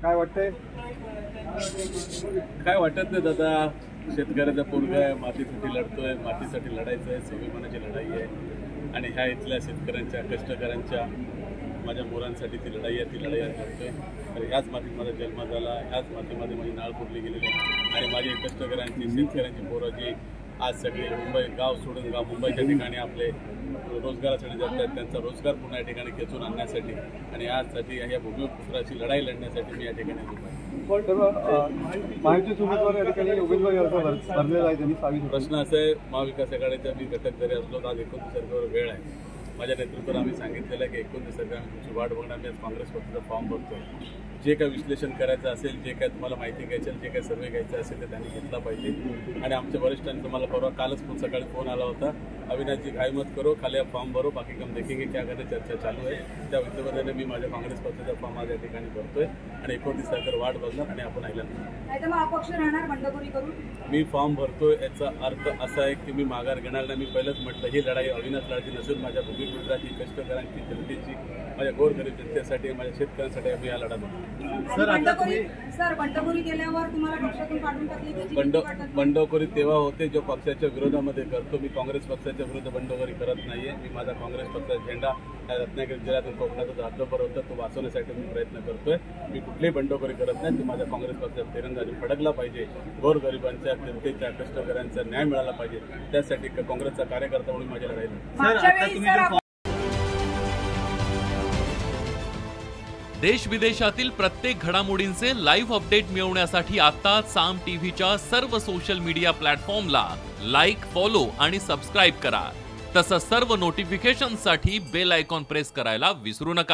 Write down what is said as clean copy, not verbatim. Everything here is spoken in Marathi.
काय वाटतंय? काय वाटत नाही दादा. शेतकऱ्याचा पोरगा आहे, मातीसाठी लढतोय, मातीसाठी लढायचं आहे, स्वाभिमानाची लढाई आहे आणि ह्या इथल्या शेतकऱ्यांच्या कष्टकऱ्यांच्या माझ्या मुलांसाठी ती लढाई आहे. ती लढाई लढतोय. तर ह्याच मातीत माझा जन्म झाला, ह्याच मातीमध्ये माझी नाळ पुरली गेलेली आहे आणि माझी कष्टकऱ्यांची शेतकऱ्यांची पोरं जी आज सगळे मुंबई गाव सोडून गाव मुंबईच्या ठिकाणी आपले रोजगारासाठी जात आहेत, त्यांचा रोजगार पुन्हा या ठिकाणी खेचून आणण्यासाठी आणि यासाठी या भूमिपुत्राची लढाई लढण्यासाठी मी या ठिकाणी उभा आहे. महायुतीचे उमेदवार या ठिकाणी उमेदवारी अर्ज भरलेला आहे त्यांनी 22. प्रश्न असा आहे, महाविकास आघाडीचा मी घटक जरी असलो तर आज 29 तारखेवर वेळ आहे. माझ्या नेतृत्वावर आम्ही सांगितलेलं आहे की 29 तारखेला आम्ही तुमची वाट बघणार. मी आज काँग्रेस पक्षाचा फॉर्म भरतोय. जे काही विश्लेषण करायचं असेल, जे काय तुम्हाला माहिती घ्यायची असेल, जे काही सर्वे घ्यायचं असेल ते त्यांनी घेतला पाहिजे आणि आमच्या वरिष्ठांनी तुम्हाला परवा कालच सकाळी फोन आला होता, अविनाशजी घाई मत करो, खाली आप फॉर्म भरो, बाकी हम देखेंगे क्या करणे, चर्चा चालू आहे. त्या विद्यमाने मी माझ्या काँग्रेस पक्षाचा फॉर्म आज या ठिकाणी भरतोय आणि 29 तारखेला वाट बघणार आणि आपण मी फॉर्म भरतोय. याचा अर्थ असा आहे की मी माघार घेणार नाही. मी पहिलंच म्हटलं, ही लढाई अविनाश लढाई नसून माझ्या भूमिपुत्राची, कष्टकऱ्यांची, जनतेची, माझ्या गोरगरीब जनतेसाठी, माझ्या शेतकऱ्यांसाठी आम्ही या लढा बंडखोरी केल्यावर तुम्हाला पक्षातून काढून टाकली. बंडखोरी तेव्हा होते जो पक्षाच्या विरोधामध्ये करतो. मी काँग्रेस पक्षाच्या विरुद्ध बंडखोरी करत नाहीये. मी माझा काँग्रेस पक्षाचा झेंडा रत्नागिरी जिल्ह्यातून कोकणाचा हातभर होता तो वाचवण्यासाठी मी प्रयत्न करतोय. मी कुठलीही बंडखोरी करत नाही. ती माझ्या काँग्रेस पक्षाचा तिरंगा फडकला पाहिजे. गोरगरिबांच्या, जनतेच्या, कष्टकऱ्यांचा न्याय मिळाला पाहिजे. त्यासाठी काँग्रेसचा कार्यकर्ता म्हणून माझी लढाई. देश विदेशातील प्रत्येक घडामोडींचे लाईव्ह अपडेट मिळवण्यासाठी आता साम टीव्हीच्या सर्व सोशल मीडिया प्लॅटफॉर्मला लाईक, फॉलो आणि सबस्क्राईब करा. तसंच सर्व नोटिफिकेशनसाठी बेल आयकॉन प्रेस करायला विसरू नका.